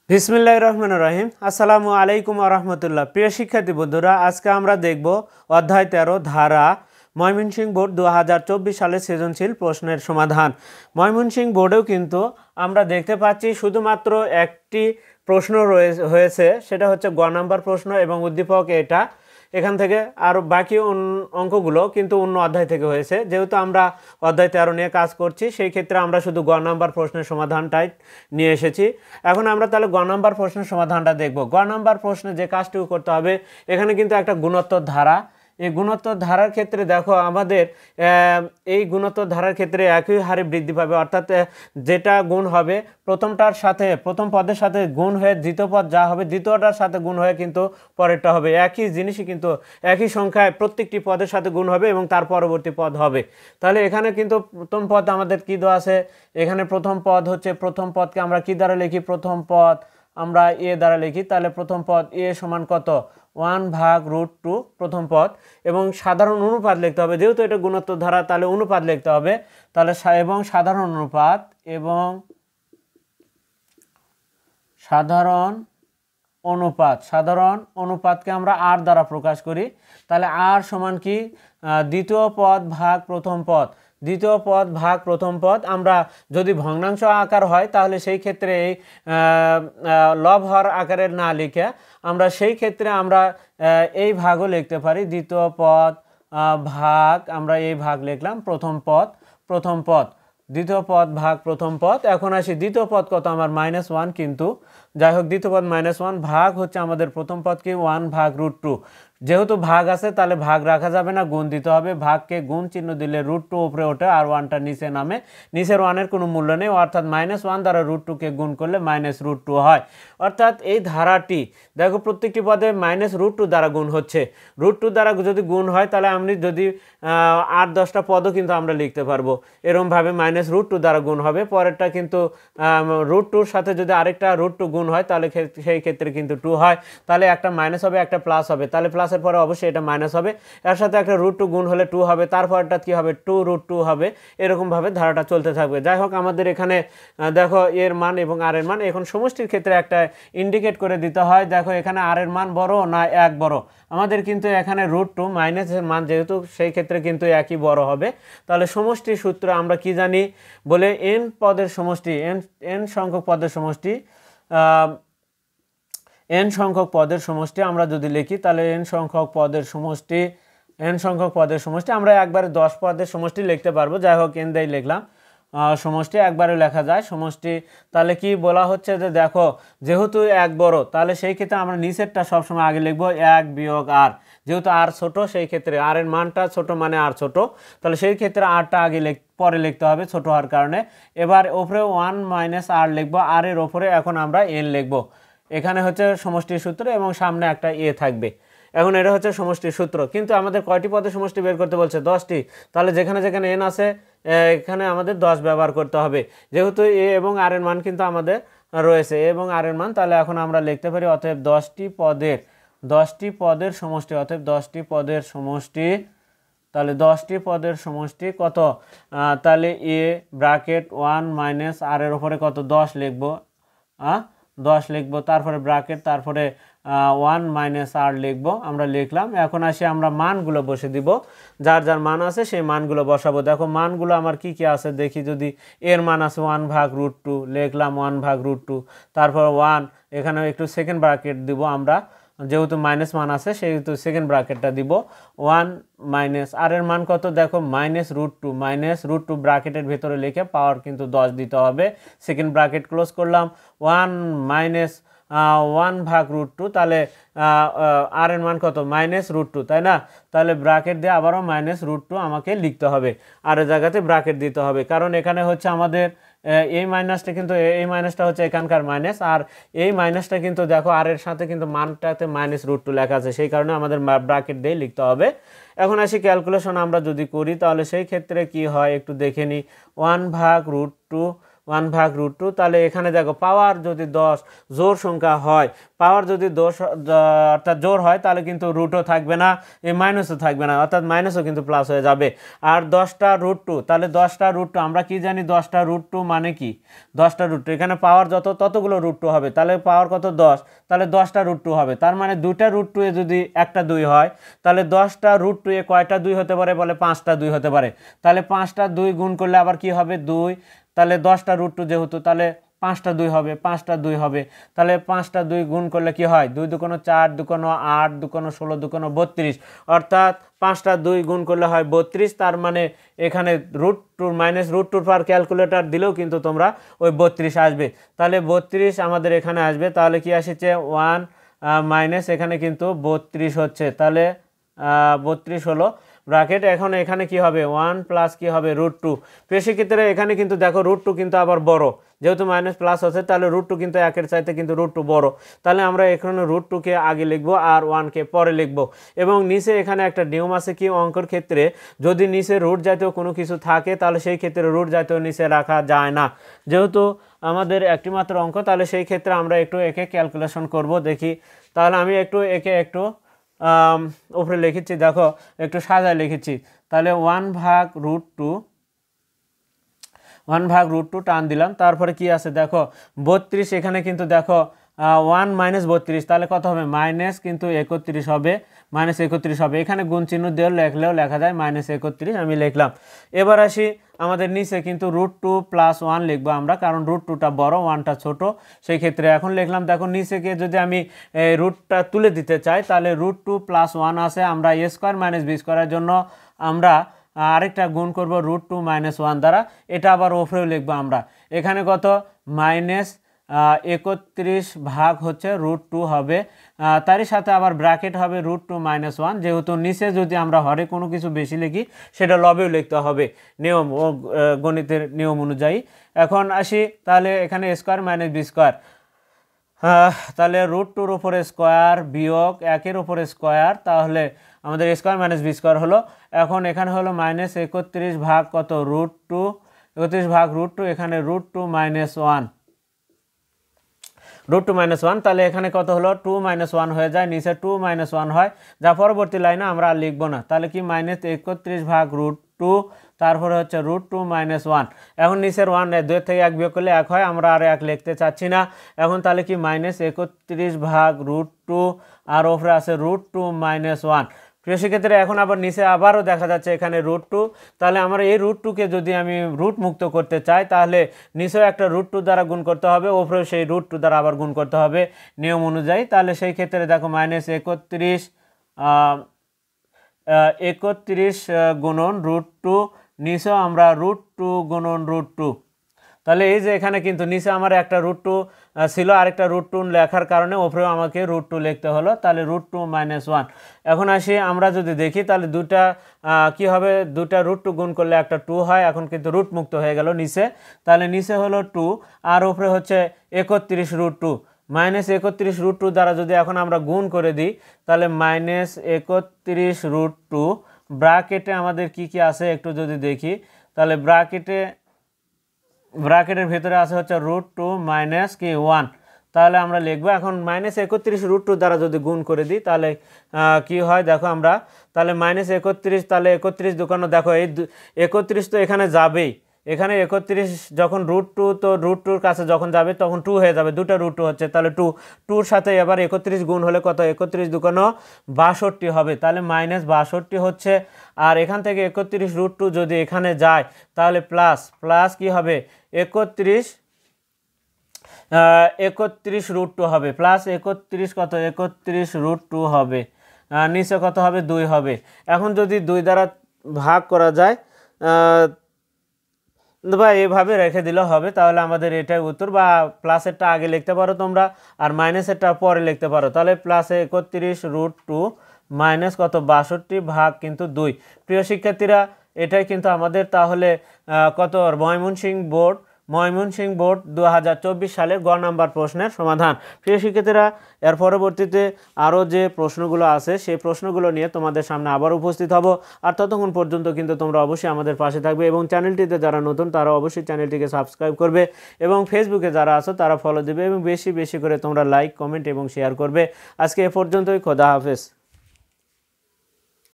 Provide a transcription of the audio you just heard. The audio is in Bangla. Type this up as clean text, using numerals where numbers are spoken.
বিসমিল্লাহির রহমানির রহিম। আসসালামু আলাইকুম ওয়া রাহমাতুল্লাহ। প্রিয় শিক্ষার্থী বন্ধুরা, আজকে আমরা দেখব অধ্যায় 13 ধারা ময়মনসিংহ বোর্ড 2024 সালের সৃজনশীল প্রশ্নের সমাধান। ময়মনসিংহ বোর্ডেও কিন্তু আমরা দেখতে পাচ্ছি শুধুমাত্র একটি প্রশ্ন হয়েছে, সেটা হচ্ছে গ নাম্বার প্রশ্ন এবং উদ্দীপক এটা। এখান থেকে আর বাকি অঙ্কগুলো কিন্তু অন্য অধ্যায় থেকে হয়েছে। যেহেতু আমরা অধ্যায় 13 নিয়ে কাজ করছি, সেই ক্ষেত্রে আমরা শুধু গ নাম্বার প্রশ্নের সমাধানটাই নিয়ে এসেছি। এখন আমরা তাহলে গ নাম্বার প্রশ্নের সমাধানটা দেখব। গ নাম্বার প্রশ্নে যে কাজটুকু করতে হবে, এখানে কিন্তু একটা গুণোত্তর ধারা। এই গুণোত্তর ধারার ক্ষেত্রে দেখো আমাদের এই গুণোত্তর ধারার ক্ষেত্রে একই হারে বৃদ্ধি পাবে, অর্থাৎ যেটা গুণ হবে প্রথমটার সাথে, প্রথম পদের সাথে গুণ হয়ে দ্বিতীয় পদ যা হবে দ্বিতীয়টার সাথে গুণ হয়ে কিন্তু পরেরটা হবে। একই জিনিসই কিন্তু একই সংখ্যায় প্রত্যেকটি পদের সাথে গুণ হবে এবং তার পরবর্তী পদ হবে। তাহলে এখানে কিন্তু প্রথম পদ আমাদের কি দেওয়া আছে, এখানে প্রথম পদ হচ্ছে, প্রথম পদকে আমরা কি দ্বারা লিখি, প্রথম পদ আমরা এ দ্বারা লিখি। তাহলে প্রথম পদ এ সমান কত, 1/√2 প্রথম পদ, এবং সাধারণ অনুপাত লিখতে হবে। যেহেতু এটা গুণোত্তর ধারা, তাহলে অনুপাত লিখতে হবে। তাহলে এবং সাধারণ অনুপাত, এবং সাধারণ অনুপাতকে আমরা আর দ্বারা প্রকাশ করি। তাহলে আর সমান কি, দ্বিতীয় পদ ভাগ প্রথম পদ, দ্বিতীয় পদ ভাগ প্রথম পদ। আমরা যদি ভগ্নাংশ আকার হয় তাহলে সেই ক্ষেত্রে এই লব হর আকারের না লিখে আমরা সেই ক্ষেত্রে আমরা এই ভাগও লিখতে পারি, দ্বিতীয় পদ ভাগ, আমরা এই ভাগ লিখলাম প্রথম পদ, দ্বিতীয় পদ ভাগ প্রথম পদ। এখন আসি দ্বিতীয় পদ কত আমার -1, কিন্তু যাই হোক দ্বিতীয় পদ -1 ভাগ হচ্ছে আমাদের প্রথম পদ কি 1/√2। যেহেতু ভাগ আছে তাহলে ভাগ রাখা যাবে না, গুণ দিতে হবে। ভাগকে গুণ চিহ্ন দিলে √2 উপরে ওঠে আর 1টা নিচে নামে, নিচের 1-এর কোনো মূল্য নেই, অর্থাৎ -1 দ্বারা √2কে গুণ করলে -√2 হয়। অর্থাৎ এই ধারাটি দেখো প্রত্যেকটি পদে -√2 দ্বারা গুণ হচ্ছে। √2 দ্বারা যদি গুণ হয় তাহলে আমি যদি 8-10টা পদও কিন্তু আমরা লিখতে পারবো। এরকমভাবে -√2 দ্বারা গুণ হবে। পরেরটা কিন্তু √2-র সাথে যদি আরেকটা √2 গুণ হয় তাহলে সেই ক্ষেত্রে কিন্তু 2 হয়। তাহলে একটা মাইনাস হবে, একটা প্লাস হবে। তাহলে প্লাসের পরে অবশ্যই এটা মাইনাস হবে, এর সাথে একটা √2 গুণ হলে 2 হবে, তারপরটা কি হবে 2√2 হবে। এরকমভাবে ধারাটা চলতে থাকবে। যাই হোক আমাদের এখানে দেখো এর মান এবং আর এর মান, এখন সমষ্টির ক্ষেত্রে একটা ইন্ডিকেট করে দিতে হয়। দেখো এখানে আর এর মান বড় না 1 বড়, আমাদের কিন্তু এখানে √2 মাইনাসের মান যেহেতু সেই ক্ষেত্রে কিন্তু একই বড় হবে। তাহলে সমষ্টির সূত্র আমরা কি জানি, বলে n পদের সমষ্টি, n সংখ্যক পদের সমষ্টি, n সংখ্যক পদের সমষ্টি আমরা যদি লিখি তাহলে n সংখ্যক পদের সমষ্টি আমরা একবারে 10 পদের সমষ্টি লিখতে পারবো। যাই হোক n দিয়ে লিখলাম, সমষ্টি একবারে লেখা যায় সমষ্টি। তাহলে কি বলা হচ্ছে যে দেখো যেহেতু 1 বড়, তাহলে সেই ক্ষেত্রে আমরা নিচেরটা সবসময় আগে লিখবো 1 বিয়োগ আর। যেহেতু আর ছোট সেই ক্ষেত্রে আর এর মানটা ছোট মানে আর ছোট, তাহলে সেই ক্ষেত্রে আরটা আগে পরে লিখতে হবে ছোট হওয়ার কারণে। এবার ওপরে 1 - আর লিখবো, আর এর ওপরে এখন আমরা n লিখবো। এখানে হচ্ছে সমষ্টির সূত্র এবং সামনে একটা এ থাকবে। এখন এটা হচ্ছে সমষ্টির সূত্র, কিন্তু আমাদের কয়টি পদের সমষ্টি বের করতে বলছে, 10টি। তাহলে যেখানে যেখানে n আছে এখানে আমাদের 10 ব্যবহার করতে হবে, যেহেতু এ এবং আর এর মান কিন্তু আমাদের রয়েছে, এ এবং আর এর মান। তাহলে এখন আমরা লিখতে পারি অতএব 10টি পদের সমষ্টি, অতএব 10টি পদের সমষ্টি। তাহলে 10টি পদের সমষ্টি কত, তাহলে এ ব্র্যাকেট 1 - আর এর উপরে কত 10 লিখবো, 10 লিখবো, তারপরে ব্র্যাকেট, তারপরে 1 - আর লিখবো, আমরা লিখলাম। এখন আসি আমরা মানগুলো বসে দিব, যার যার মান আছে সেই মানগুলো বসাবো। দেখো মানগুলো আমার কি কি আছে দেখি, যদি এর মান আছে 1/√2 লিখলাম, 1/√2, তারপর 1, এখানে একটু সেকেন্ড ব্র্যাকেট দিব আমরা, যেহেতু মাইনাস মান আছে সেহেতু সেকেন্ড ব্র্যাকেটটা দিব। 1 - আর এর মান কত, দেখো -√2 ব্র্যাকেটের ভেতরে লিখে পাওয়ার কিন্তু 10 দিতে হবে। সেকেন্ড ব্র্যাকেট ক্লোজ করলাম, 1/√2, তাহলে আর এর মান কত -√2, তাই না? তাহলে ব্র্যাকেট দিয়ে আবারও -√2 আমাকে লিখতে হবে, আর এর জায়গাতে ব্র্যাকেট দিতে হবে, কারণ এখানে হচ্ছে আমাদের এই মাইনাসটা কিন্তু, এই মাইনাসটা হচ্ছে এখানকার মাইনাস, আর এই মাইনাসটা কিন্তু দেখো আর এর সাথে কিন্তু মানটাতে -√2 লেখা আছে, সেই কারণে আমাদের ব্র্যাকেট দিয়ে লিখতে হবে। এখন আসি ক্যালকুলেশন আমরা যদি করি তাহলে সেই ক্ষেত্রে কি হয় একটু দেখে নিই। 1/√2 1/√2। তাহলে এখানে দেখো পাওয়ার যদি 10 জোড় সংখ্যা হয়, পাওয়ার যদি 10 অর্থাৎ জোড় হয় তাহলে কিন্তু রুটও থাকবে না, এই মাইনাসও থাকবে না, অর্থাৎ মাইনাসও কিন্তু প্লাস হয়ে যাবে। আর 10/√2, তাহলে 10/√2 আমরা কি জানি 10/√2 মানে কি 10/√2, এখানে পাওয়ার যত ততগুলো √2 হবে, তাহলে পাওয়ার কত 10, তাহলে 10/√2 হবে। তার মানে 2টা√2 এ যদি একটা 2 হয় তাহলে 10টা√2 এ কয়টা 2 হতে পারে বলে 5টা 2 হতে পারে। তাহলে 5টা 2 গুণ করলে আবার কি হবে 2, তাহলে 10টা√2 যেহেতু তাহলে 5টা 2 হবে, 5টা 2 হবে, তাহলে 5টা 2 গুণ করলে কি হয় 2 × 4, 2 × 8, 2 × 16, 2 × 32, অর্থাৎ 5টা 2 গুণ করলে হয় 32। তার মানে এখানে √2 -√2 পার ক্যালকুলেটর দিলেও কিন্তু তোমরা ওই 32 আসবে। তাহলে 32 আমাদের এখানে আসবে। তাহলে কি আসছে 1 মাইনাস এখানে কিন্তু 32 হচ্ছে, তাহলে 32 হলো ব্র্যাকেট। এখন এখানে কি হবে 1 প্লাস কি হবে √2। সেক্ষেত্রে এখানে কিন্তু দেখো √2 কিন্তু আবার বড়, যেহেতু মাইনাস প্লাস হচ্ছে তাহলে √2 কিন্তু একের চাইতে কিন্তু √2 বড়। তাহলে আমরা এখানে √2 কে আগে লিখবো আর 1 কে পরে লিখবো। এবং নিচে এখানে একটা নিয়ম আছে কি অঙ্কের ক্ষেত্রে, যদি নিচে রুট জাতীয় কোনো কিছু থাকে তাহলে সেই ক্ষেত্রে রুট জাতীয় নিচে রাখা যায় না। যেহেতু আমাদের একটি মাত্র অঙ্ক, তাহলে সেই ক্ষেত্রে আমরা একটু একে ক্যালকুলেশন করব দেখি। তাহলে আমি একটু একে একটু উপরে লিখেছি, দেখো একটু সাজায় লিখেছি। তাহলে 1/√2 টান দিলাম, তারপরে কি আছে দেখো 32, এখানে কিন্তু দেখো 1 - 32, তাহলে কত হবে মাইনাস কিন্তু 31 হবে, -31 হবে। এখানে গুণ চিহ্ন দিয়ে লেখলেও লেখা যায় -31, আমি লিখলাম। এবার আসি আমাদের নিচে কিন্তু √2 + 1 লিখবো আমরা, কারণ √2টা বড় 1টা ছোট, সেই ক্ষেত্রে এখন লিখলাম। দেখো নিচেকে যদি আমি রুটটা তুলে দিতে চাই তাহলে √2 + 1 আছে, আমরা a² - b² এর জন্য আমরা আরেকটা গুণ করব √2 - 1 দ্বারা, এটা আবার ওপরেও লিখবো আমরা। এখানে কত -31 ভাগ হচ্ছে √2 হবে, তারই সাথে আবার ব্র্যাকেট হবে √2 - 1, যেহেতু নিচে যদি আমরা হরে কোনো কিছু বেশি লিখি সেটা লবেও লিখতে হবে নিয়ম ও গণিতের নিয়ম অনুযায়ী। এখন আসি তাহলে এখানে a² - b², তাহলে √2-র উপরে স্কোয়ার বিয়োগ 1-এর উপরে স্কোয়ার, তাহলে আমাদের a² - b² হলো। এখন এখানে হলো -31 ভাগ কত √2, 31 ভাগ √2, এখানে √2 - 1, তাহলে এখানে কত হলো 2 - 1 হয়ে যায়, নিচে 2 - 1 হয়, যা পরবর্তী লাইনে আমরা আর লিখবো না। তাহলে কি -31 ভাগ √2, তারপরে হচ্ছে √2 - 1। এখন নিচের 1 2 থেকে 1 বিয়োগ করলে 1 হয়, আমরা আর 1 লিখতে চাচ্ছি না। এখন তাহলে কি -31 ভাগ √2 আর ওপরে আছে √2 - 1। সেক্ষেত্রে এখন আবার নিচে আবারও দেখা যাচ্ছে এখানে √2, তাহলে আমরা এই √2 কে যদি আমি রুট মুক্ত করতে চাই তাহলে নিচেও একটা √2 দ্বারা গুণ করতে হবে, ওপরেও সেই √2 দ্বারা আবার গুণ করতে হবে নিয়ম অনুযায়ী। তাহলে সেই ক্ষেত্রে দেখো -31 গুণন √2, নিচেও আমরা √2 গুণন √2। তাহলে এই যে এখানে কিন্তু নিচে আমার একটা √2 ছিল, আরেকটা √2 লেখার কারণে ওপরেও আমাকে √2 লিখতে হলো, তাহলে √2 - 1। এখন আসি আমরা যদি দেখি তাহলে দুটা কি হবে, দুটা √2 গুণ করলে একটা 2 হয়, এখন কিন্তু রুট মুক্ত হয়ে গেল নিচে, তাহলে নিচে হলো 2 আর উপরে হচ্ছে 31 √2, -31 √2 দ্বারা যদি এখন আমরা গুণ করে দিই তাহলে -31 √2, ব্র্যাকেটে আমাদের কি কি আছে একটু যদি দেখি, তাহলে ব্র্যাকেটের ভিতরে আছে হচ্ছে √2 মাইনাস কি 1, তাহলে আমরা লিখবো এখন -31 √2 দ্বারা যদি গুণ করে দিই তাহলে কি হয় দেখো আমরা, তাহলে -31, তাহলে 31 দোকানে দেখো এই 31 তো এখানে যাবেই, এখানে 31 যখন √2, তো √2-র কাছে যখন যাবে তখন 2 হয়ে যাবে, দুটো √2 হচ্ছে, তাহলে 2-2-র সাথে এবার 31 গুণ হলে কত 31 দোকানো 62 হবে, তাহলে -62 হচ্ছে। আর এখান থেকে 31 √2 যদি এখানে যায় তাহলে প্লাস কি হবে 31 √2 হবে, প্লাস 31 কত 31 √2 হবে, নিচে কত হবে 2 হবে। এখন যদি 2 দ্বারা ভাগ করা যায় বা এভাবে রেখে দিলে হবে, তাহলে আমাদের এটাই উত্তর, বা প্লাসেরটা আগে লিখতে পারো তোমরা আর মাইনাসেরটা পরে লিখতে পারো, তাহলে +31 √2 মাইনাস কত 62 ভাগ কিন্তু 2। প্রিয় শিক্ষার্থীরা, এটাই কিন্তু আমাদের তাহলে কত ময়মনসিংহ বোর্ড ময়মনসিংহ বোর্ড 2024 সালের গ নাম্বার প্রশ্নের সমাধান। প্রিয় শিক্ষার্থীরা, এর পরবর্তীতে আরও যে প্রশ্নগুলো আছে সেই প্রশ্নগুলো নিয়ে তোমাদের সামনে আবার উপস্থিত হব। আর ততক্ষণ পর্যন্ত কিন্তু তোমরা অবশ্যই আমাদের পাশে থাকবে এবং চ্যানেলটিতে যারা নতুন তারা অবশ্যই চ্যানেলটিকে সাবস্ক্রাইব করবে এবং ফেসবুকে যারা আছো তারা ফলো দিবে এবং বেশি বেশি করে তোমরা লাইক, কমেন্ট এবং শেয়ার করবে। আজকে এ পর্যন্তই। খোদা হাফেজ।